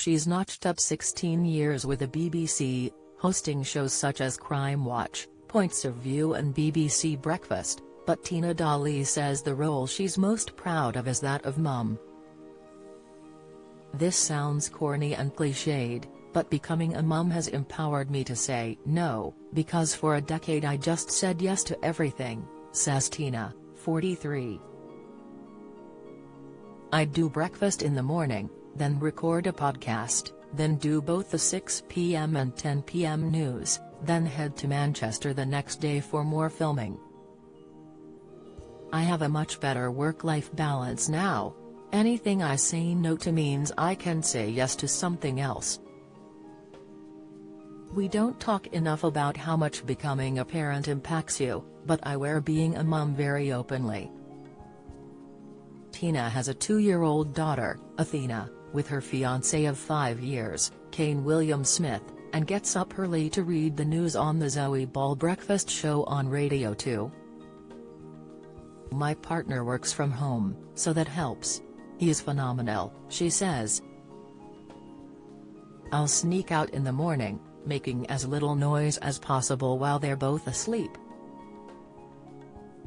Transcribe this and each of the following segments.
She's notched up 16 years with the BBC, hosting shows such as Crime Watch, Points of View and BBC Breakfast, but Tina Daheley says the role she's most proud of is that of mum. This sounds corny and cliched, but becoming a mum has empowered me to say no, because for a decade I just said yes to everything, says Tina, 43. I'd do breakfast in the morning, then record a podcast, then do both the 6 p.m. and 10 p.m. news, then head to Manchester the next day for more filming. I have a much better work-life balance now. Anything I say no to means I can say yes to something else. We don't talk enough about how much becoming a parent impacts you, but I wear being a mum very openly. Tina has a 2-year-old daughter, Athena, with her fiancé of 5 years, Kane William Smith, and gets up early to read the news on the Zoe Ball breakfast show on Radio 2. My partner works from home, so that helps. He is phenomenal, she says. I'll sneak out in the morning, making as little noise as possible while they're both asleep.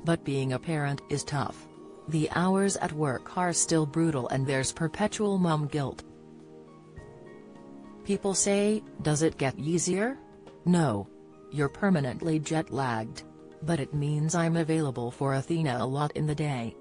But being a parent is tough. The hours at work are still brutal and there's perpetual mum guilt. People say, does it get easier? No. You're permanently jet-lagged. But it means I'm available for Athena a lot in the day.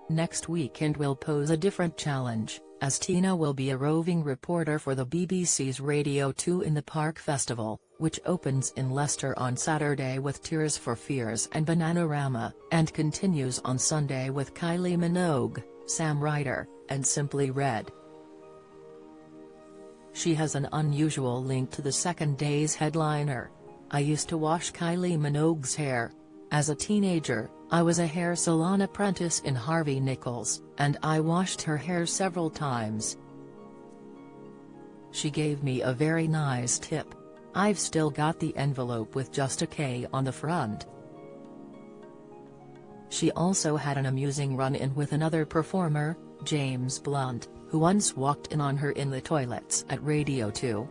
Next weekend will pose a different challenge, as Tina will be a roving reporter for the BBC's Radio 2 in the Park Festival, which opens in Leicester on Saturday with Tears for Fears and Bananarama, and continues on Sunday with Kylie Minogue, Sam Ryder, and Simply Red. She has an unusual link to the second day's headliner. I used to wash Kylie Minogue's hair. As a teenager, I was a hair salon apprentice in Harvey Nichols, and I washed her hair several times. She gave me a very nice tip. I've still got the envelope with just a K on the front. She also had an amusing run-in with another performer, James Blunt, who once walked in on her in the toilets at Radio 2.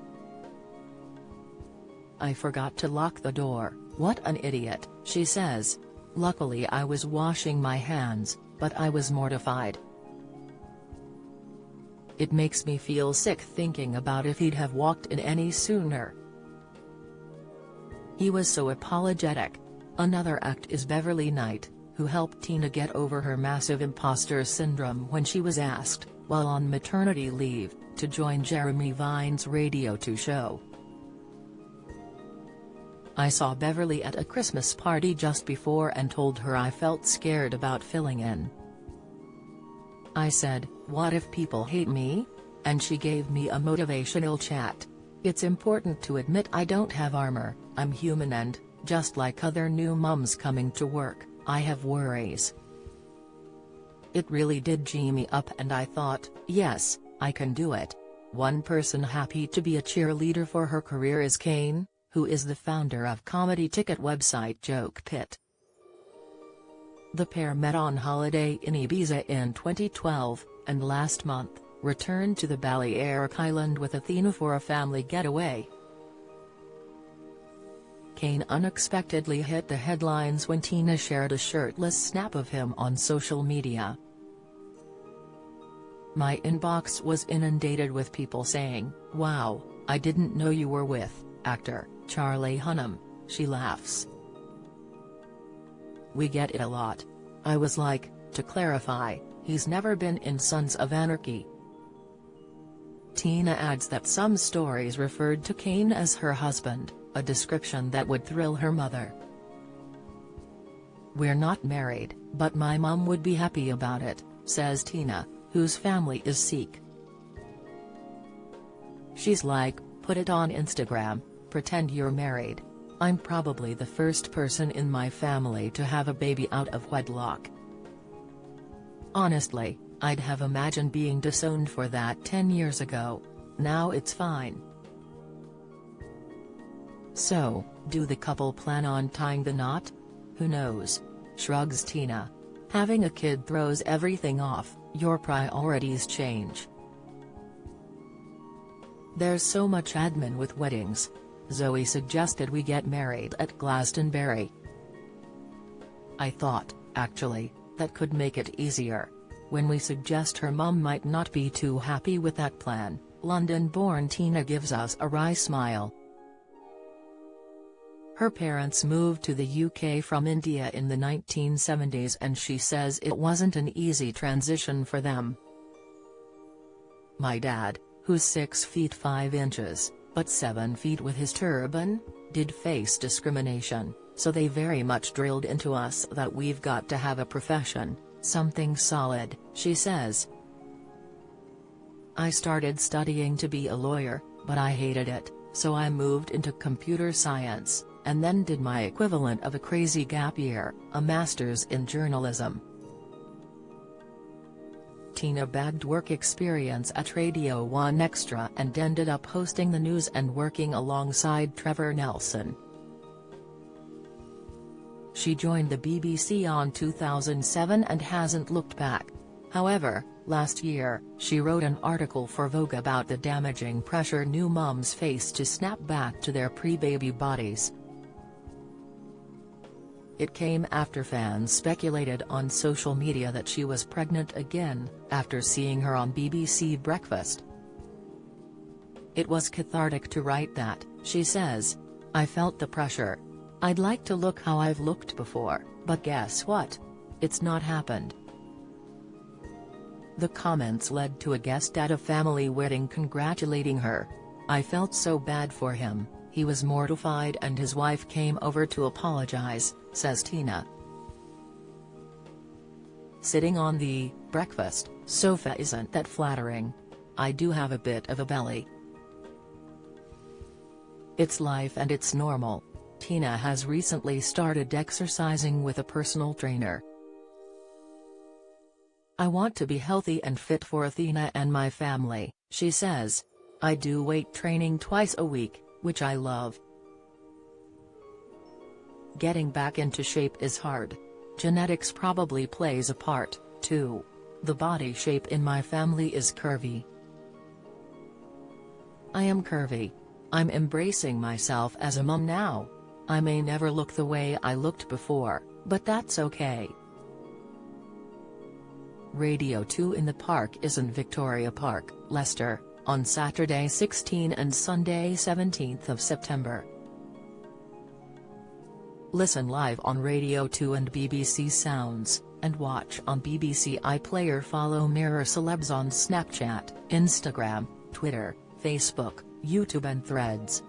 I forgot to lock the door, what an idiot, she says. Luckily I was washing my hands, but I was mortified. It makes me feel sick thinking about if he'd have walked in any sooner. He was so apologetic. Another act is Beverly Knight, who helped Tina get over her massive imposter syndrome when she was asked, while on maternity leave, to join Jeremy Vine's Radio 2 show. I saw Beverly at a Christmas party just before and told her I felt scared about filling in. I said, what if people hate me? And she gave me a motivational chat. It's important to admit I don't have armor, I'm human and, just like other new mums coming to work, I have worries. It really did gee me up and I thought, yes, I can do it. One person happy to be a cheerleader for her career is Kane, who is the founder of comedy ticket website Joke Pit. The pair met on holiday in Ibiza in 2012, and last month, returned to the Balearic Island with Athena for a family getaway. Kane unexpectedly hit the headlines when Tina shared a shirtless snap of him on social media. My inbox was inundated with people saying, wow, I didn't know you were with actor Charlie Hunnam, she laughs. We get it a lot. I was like, to clarify, he's never been in Sons of Anarchy. Tina adds that some stories referred to Kane as her husband, a description that would thrill her mother. We're not married, but my mum would be happy about it, says Tina, whose family is Sikh. She's like, put it on Instagram, pretend you're married. I'm probably the first person in my family to have a baby out of wedlock. Honestly, I'd have imagined being disowned for that 10 years ago. Now it's fine. So, do the couple plan on tying the knot? Who knows? Shrugs Tina. Having a kid throws everything off, your priorities change. There's so much admin with weddings. Zoe suggested we get married at Glastonbury. I thought, actually, that could make it easier. When we suggest her mum might not be too happy with that plan, London-born Tina gives us a wry smile. Her parents moved to the UK from India in the 1970s and she says it wasn't an easy transition for them. My dad, who's 6 feet 5 inches, but 7 feet with his turban, did face discrimination, so they very much drilled into us that we've got to have a profession, something solid, she says. I started studying to be a lawyer, but I hated it, so I moved into computer science, and then did my equivalent of a crazy gap year, a master's in journalism. Tina bagged work experience at Radio 1 Extra and ended up hosting the news and working alongside Trevor Nelson. She joined the BBC on 2007 and hasn't looked back. However, last year, she wrote an article for Vogue about the damaging pressure new mums face to snap back to their pre-baby bodies. It came after fans speculated on social media that she was pregnant again, after seeing her on BBC Breakfast. It was cathartic to write that, she says. I felt the pressure. I'd like to look how I've looked before, but guess what? It's not happened. The comments led to a guest at a family wedding congratulating her. I felt so bad for him, he was mortified and his wife came over to apologize, says Tina. Sitting on the breakfast sofa isn't that flattering. I do have a bit of a belly. It's life and it's normal. Tina has recently started exercising with a personal trainer. I want to be healthy and fit for Athena and my family, she says. I do weight training twice a week, which I love. Getting back into shape is hard. Genetics probably plays a part, too. The body shape in my family is curvy. I am curvy. I'm embracing myself as a mum now. I may never look the way I looked before, but that's okay. Radio 2 in the Park is in Victoria Park, Leicester, on Saturday 16 and Sunday 17th of September. Listen live on Radio 2 and BBC Sounds, and watch on BBC iPlayer. Follow Mirror Celebs on Snapchat, Instagram, Twitter, Facebook, YouTube and Threads.